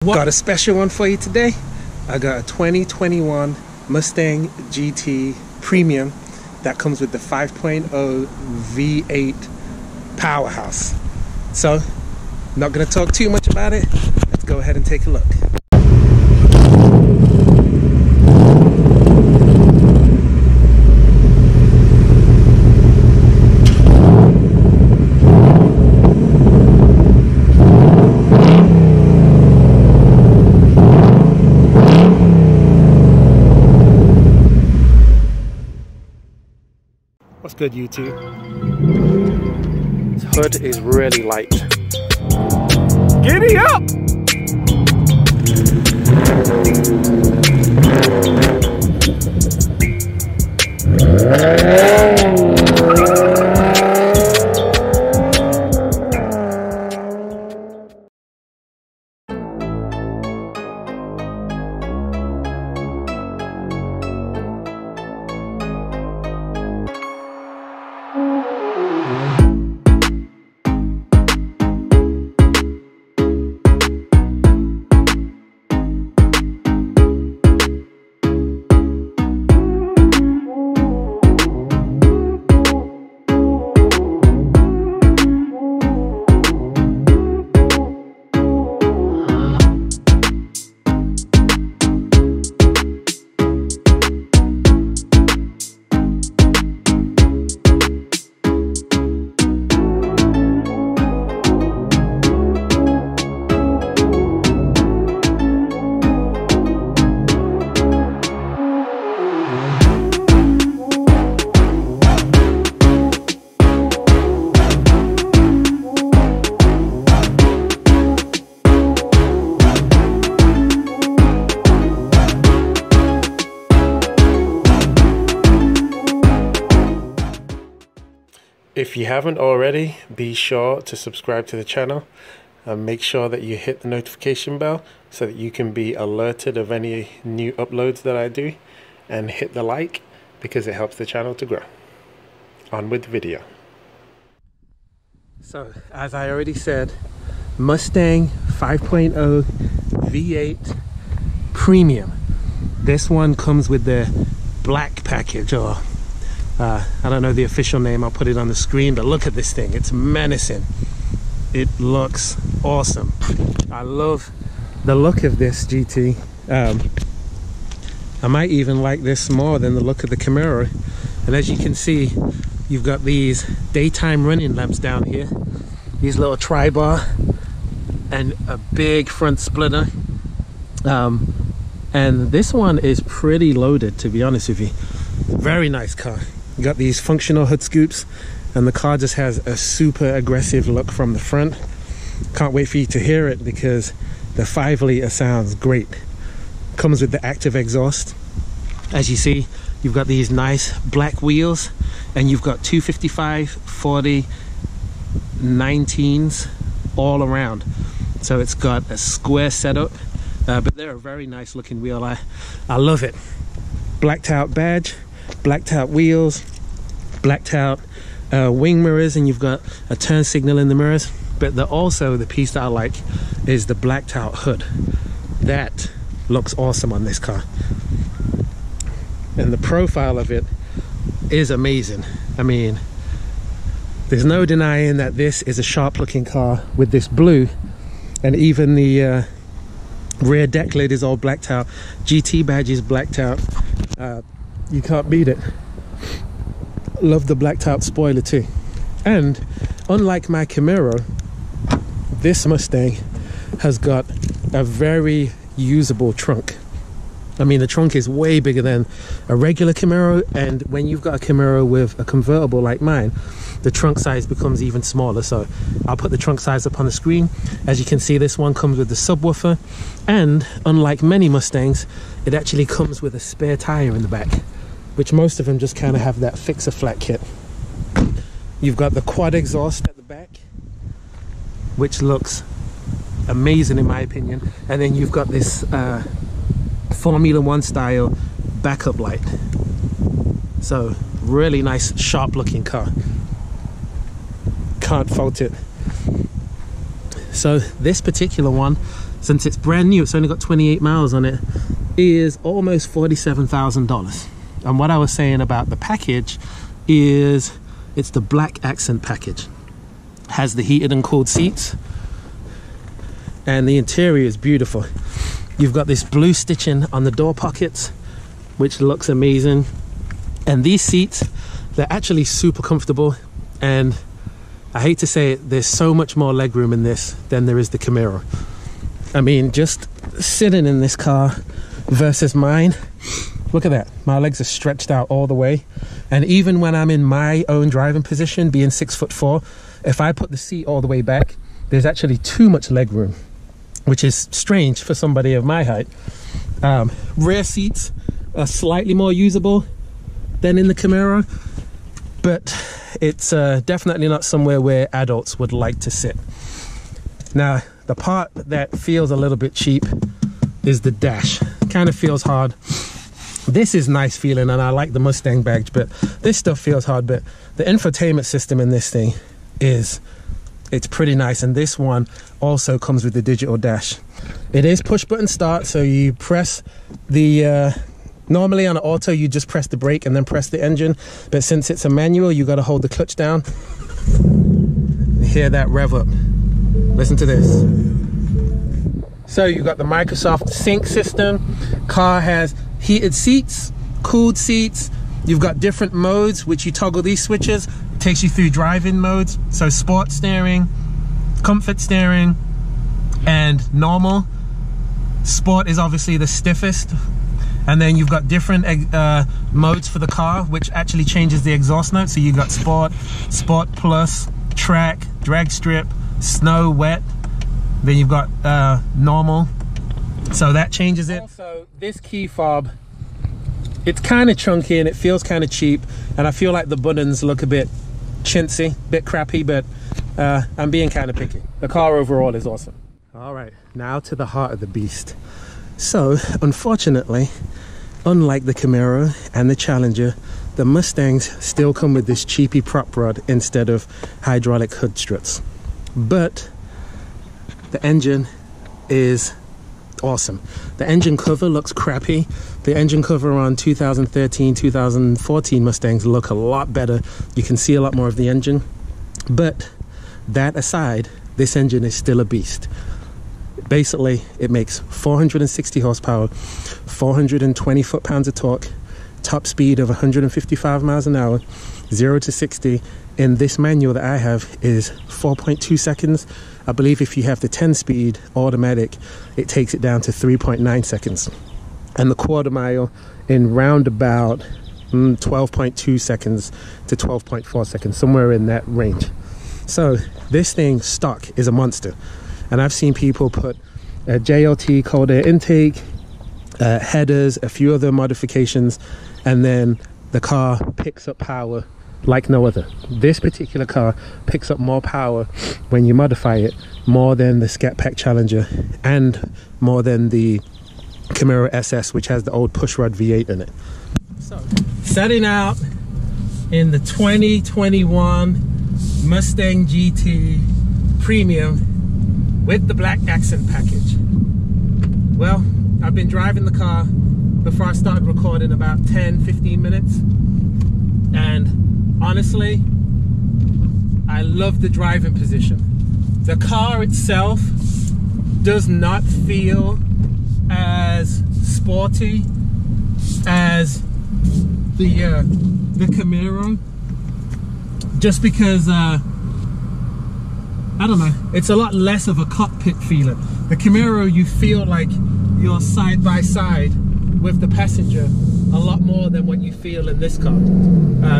Got a special one for you today. I got a 2021 Mustang GT Premium that comes with the 5.0 V8 powerhouse. So, not going to talk too much about it. Let's go ahead and take a look. What's good, YouTube? This hood is really light. Giddy up! If you haven't already, be sure to subscribe to the channel and make sure that you hit the notification bell so that you can be alerted of any new uploads that I do, and hit the like because it helps the channel to grow. On with the video. So, as I already said, Mustang 5.0 V8 Premium. This one comes with the black package, or I don't know the official name. I'll put it on the screen, but look at this thing. It's menacing. It looks awesome. I love the look of this GT. I might even like this more than the look of the Camaro. And as you can see, you've got these daytime running lamps down here, these little tri-bar, and a big front splitter. And this one is pretty loaded, to be honest with you. Very nice car. You got these functional hood scoops, and the car just has a super aggressive look from the front. Can't wait for you to hear it because the 5-liter sounds great. Comes with the active exhaust. As you see, you've got these nice black wheels, and you've got 255, 40, 19s all around. So it's got a square setup, but they're a very nice looking wheel. I love it. Blacked out badge, blacked out wheels, blacked out wing mirrors, and you've got a turn signal in the mirrors. But also the piece that I like is the blacked out hood. That looks awesome on this car, and the profile of it is amazing. I mean, there's no denying that this is a sharp looking car with this blue, and even the rear deck lid is all blacked out. GT badge is blacked out. You can't beat it. Love the blacked out spoiler too. And unlike my Camaro, this Mustang has got a very usable trunk. I mean, the trunk is way bigger than a regular Camaro, and when you've got a Camaro with a convertible like mine, the trunk size becomes even smaller. So I'll put the trunk size up on the screen. As you can see, this one comes with the subwoofer, and unlike many Mustangs, it actually comes with a spare tire in the back, which most of them just kind of have that fixer flat kit. You've got the quad exhaust at the back, which looks amazing in my opinion, and then you've got this Formula 1 style backup light. So really nice, sharp looking car. Can't fault it. So this particular one since it's brand new, it's only got 28 miles on it, is almost $47,000. And what I was saying about the package is it's the black accent package. Has the heated and cooled seats, and the interior is beautiful. You've got this blue stitching on the door pockets, which looks amazing. And these seats, they're actually super comfortable, and I hate to say it, there's so much more legroom in this than there is the Camaro. I mean, just sitting in this car versus mine, look at that. My legs are stretched out all the way. And even when I'm in my own driving position, being 6'4", if I put the seat all the way back, there's actually too much leg room, which is strange for somebody of my height. Rear seats are slightly more usable than in the Camaro, but it's definitely not somewhere where adults would like to sit. Now, the part that feels a little bit cheap is the dash. Kind of feels hard. This is nice feeling, and I like the Mustang badge, but this stuff feels hard. But the infotainment system in this thing it's pretty nice, and this one also comes with the digital dash. It is push button start, so you press the normally on an auto you just press the brake and then press the engine, but since it's a manual you got to hold the clutch down. Hear that rev up. Listen to this. So you've got the Microsoft Sync system. Car has heated seats, cooled seats. You've got different modes, which you toggle these switches. It takes you through driving modes. So sport steering, comfort steering, and normal. Sport is obviously the stiffest. And then you've got different modes for the car, which actually changes the exhaust note. So you've got sport, sport plus, track, drag strip, snow, wet. Then you've got normal. So that changes it. Also, this key fob, it's kind of chunky and it feels kind of cheap, and I feel like the buttons look a bit chintzy, bit crappy, but I'm being kind of picky. The car overall is awesome. All right, now to the heart of the beast. So unfortunately, unlike the Camaro and the Challenger, the Mustangs still come with this cheapy prop rod instead of hydraulic hood struts. But the engine is awesome. The engine cover looks crappy. The engine cover on 2013, 2014 Mustangs look a lot better. You can see a lot more of the engine. But that aside, this engine is still a beast. Basically, it makes 460 horsepower, 420 foot-pounds of torque, top speed of 155 miles an hour, 0 to 60. In this manual that I have is 4.2 seconds. I believe if you have the 10-speed automatic, it takes it down to 3.9 seconds. And the quarter mile in roundabout 12.2 seconds to 12.4 seconds, somewhere in that range. So this thing stock is a monster. And I've seen people put a JLT cold air intake, headers, a few other modifications, and then the car picks up power like no other. This particular car picks up more power when you modify it, more than the Scat Pack Challenger and more than the Camaro SS, which has the old pushrod V8 in it. So, setting out in the 2021 Mustang GT Premium with the black accent package. Well, I've been driving the car before I started recording about 10-15 minutes, and honestly, I love the driving position. The car itself does not feel as sporty as the Camaro, just because I don't know, it's a lot less of a cockpit feeling. The Camaro, you feel like you're side by side with the passenger a lot more than what you feel in this car.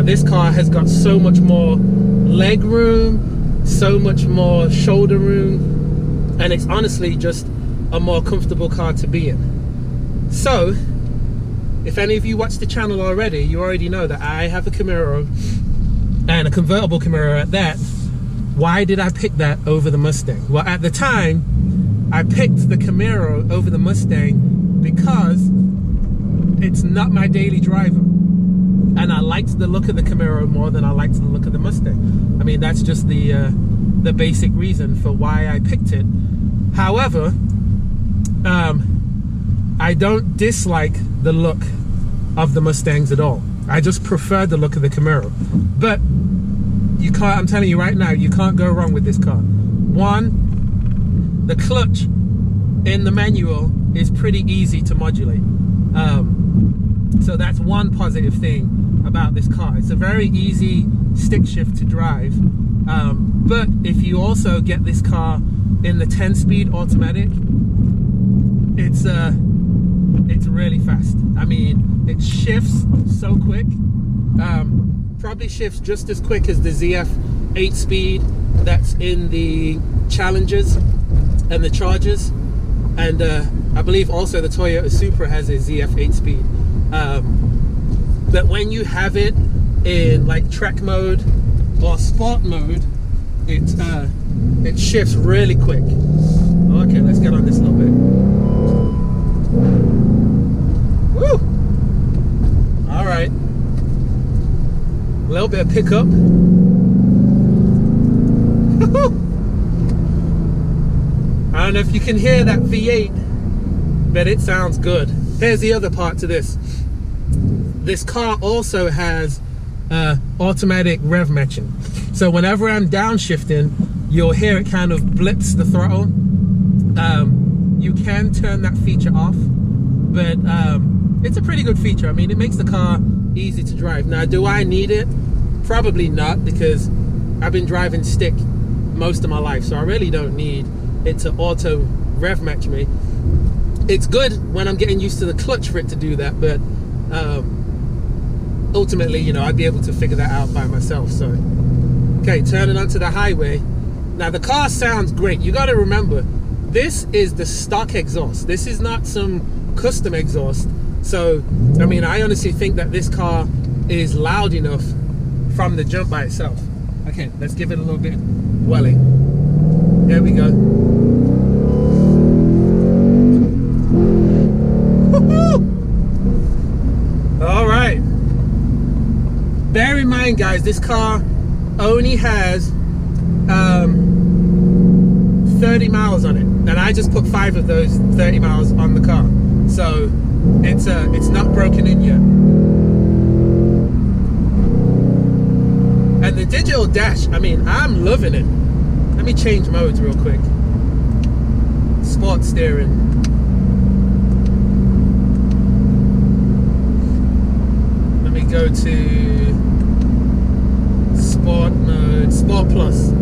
This car has got so much more leg room, so much more shoulder room, and it's honestly just a more comfortable car to be in. So, if any of you watch the channel already, you already know that I have a Camaro, and a convertible Camaro at that. Why did I pick that over the Mustang? Well, at the time, I picked the Camaro over the Mustang because it's not my daily driver. And I liked the look of the Camaro more than I liked the look of the Mustang. I mean, that's just the basic reason for why I picked it. However, I don't dislike the look of the Mustangs at all. I just prefer the look of the Camaro. But you can't, I'm telling you right now, you can't go wrong with this car. One, the clutch in the manual is pretty easy to modulate. So that's one positive thing about this car. It's a very easy stick shift to drive. But if you also get this car in the 10-speed automatic, it's really fast. I mean, it shifts so quick. Probably shifts just as quick as the ZF 8-speed that's in the Challengers and the Chargers, and I believe also the Toyota Supra has a ZF 8-speed. But when you have it in like track mode or sport mode, it shifts really quick. Okay, let's get on this a little bit. Woo! All right. A little bit of pickup. I don't know if you can hear that V8, but it sounds good. Here's the other part to this. This car also has automatic rev matching. So whenever I'm downshifting, you'll hear it kind of blips the throttle. You can turn that feature off, but it's a pretty good feature. I mean, it makes the car easy to drive. Now, do I need it? Probably not, because I've been driving stick most of my life, so I really don't need it to auto rev match me. It's good when I'm getting used to the clutch for it to do that, but ultimately, you know, I'd be able to figure that out by myself. So, okay, turning onto the highway. Now, the car sounds great. You got to remember, this is the stock exhaust. This is not some custom exhaust. So, I mean, I honestly think that this car is loud enough from the jump by itself. Okay, let's give it a little bit welling. There we go. All right. Bear in mind, guys, this car only has 30 miles on it, and I just put 5 of those 30 miles on the car, so it's not broken in yet. And the digital dash, I mean, I'm loving it. Let me change modes real quick. Sport steering. Let me go to sport mode, Sport Plus.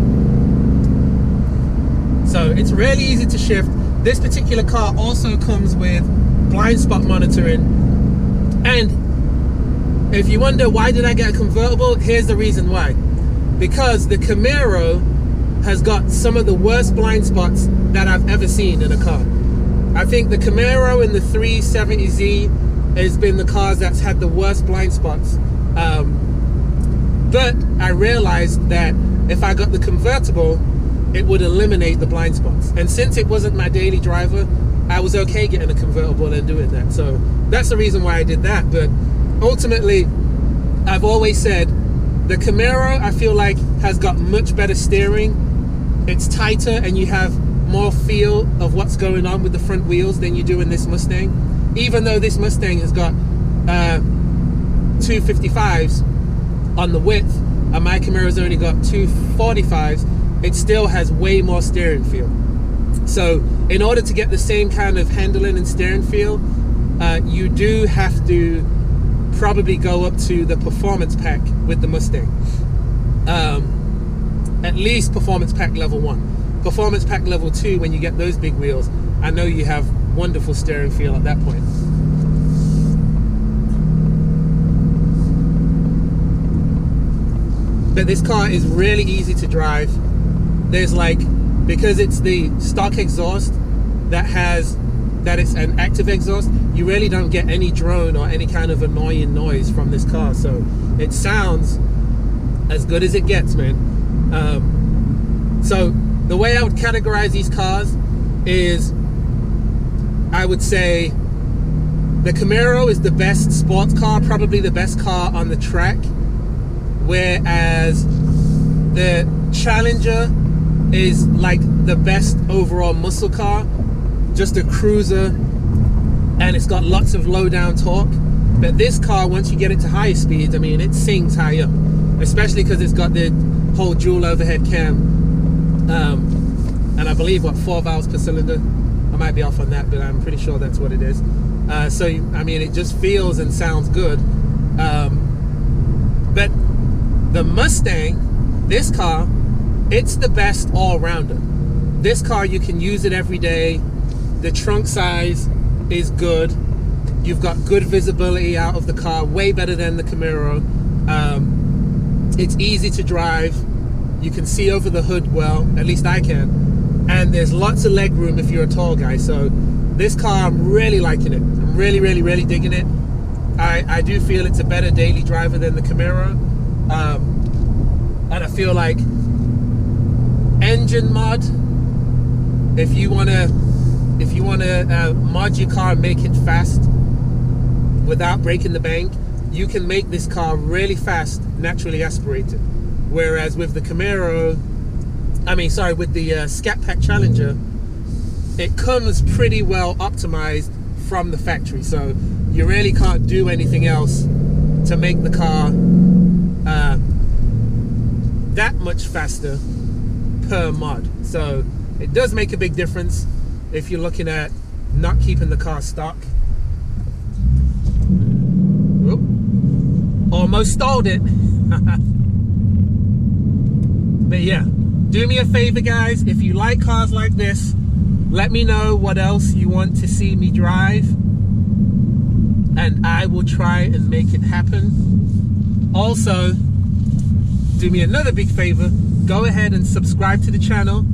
So it's really easy to shift. This particular car also comes with blind spot monitoring. And if you wonder why did I get a convertible, here's the reason why. Because the Camaro has got some of the worst blind spots that I've ever seen in a car. I think the Camaro and the 370Z has been the cars that's had the worst blind spots. But I realized that if I got the convertible, it would eliminate the blind spots. And since it wasn't my daily driver, I was okay getting a convertible and doing that. So that's the reason why I did that. But ultimately, I've always said the Camaro, I feel like, has got much better steering. It's tighter and you have more feel of what's going on with the front wheels than you do in this Mustang. Even though this Mustang has got 255s on the width and my Camaro's only got 245s, it still has way more steering feel. So in order to get the same kind of handling and steering feel, you do have to probably go up to the performance pack with the Mustang. At least performance pack level 1. Performance pack level 2, when you get those big wheels, I know you have wonderful steering feel at that point. But this car is really easy to drive. There's like, because it's the stock exhaust that it's an active exhaust, you really don't get any drone or any kind of annoying noise from this car. So it sounds as good as it gets, man. So the way I would categorize these cars is, I would say the Camaro is the best sports car, probably the best car on the track, whereas the Challenger is like the best overall muscle car, just a cruiser, and it's got lots of low down torque. But this car, once you get it to higher speeds, I mean, it sings high up, especially because it's got the whole dual overhead cam. And I believe, what, 4 valves per cylinder? I might be off on that, but I'm pretty sure that's what it is. So, I mean, it just feels and sounds good. But the Mustang, this car, it's the best all-rounder. This car, you can use it every day. The trunk size is good. You've got good visibility out of the car, way better than the Camaro. It's easy to drive. You can see over the hood well, at least I can. And there's lots of leg room if you're a tall guy. So this car, I'm really liking it. I'm really, really, really digging it. I do feel it's a better daily driver than the Camaro. And I feel like engine mod, if you wanna mod your car and make it fast without breaking the bank, you can make this car really fast, naturally aspirated. Whereas with the Camaro, with the Scat Pack Challenger, it comes pretty well optimized from the factory, so you really can't do anything else to make the car that much faster per mod. So it does make a big difference if you're looking at not keeping the car stock. Oop. Almost stalled it. But yeah, do me a favor, guys, if you like cars like this, let me know what else you want to see me drive, and I will try and make it happen. Also, do me another big favor, go ahead and subscribe to the channel.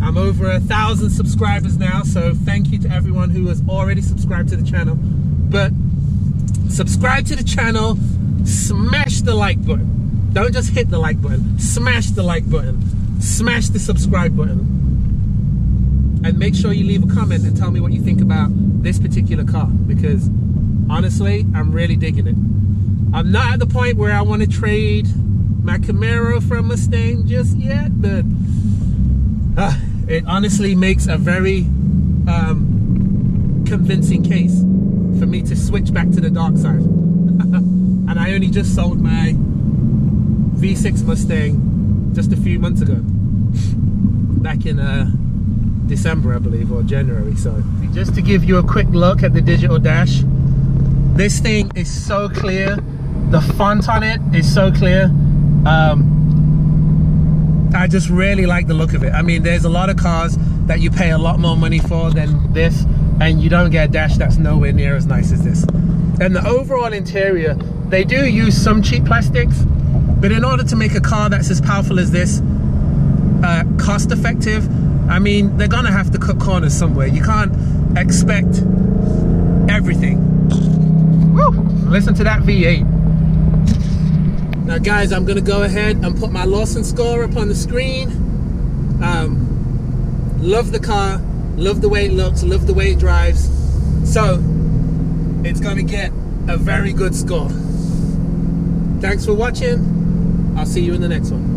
I'm over 1,000 subscribers now, so thank you to everyone who has already subscribed to the channel. But subscribe to the channel, smash the like button. Don't just hit the like button, smash the like button, smash the subscribe button, and make sure you leave a comment and tell me what you think about this particular car, because honestly, I'm really digging it. I'm not at the point where I want to trade my Camaro for a Mustang just yet, but it honestly makes a very convincing case for me to switch back to the dark side. And I only just sold my V6 Mustang just a few months ago, back in December, I believe, or January. So just to give you a quick look at the digital dash, this thing is so clear. The font on it is so clear. I just really like the look of it. I mean, there's a lot of cars that you pay a lot more money for than this, and you don't get a dash that's nowhere near as nice as this. And the overall interior, they do use some cheap plastics, but in order to make a car that's as powerful as this, cost effective, I mean, they're gonna have to cut corners somewhere. You can't expect everything. Woo! Listen to that V8. Now guys, I'm gonna go ahead and put my Lawson score up on the screen. Love the car, love the way it looks, love the way it drives. So, it's gonna get a very good score. Thanks for watching. I'll see you in the next one.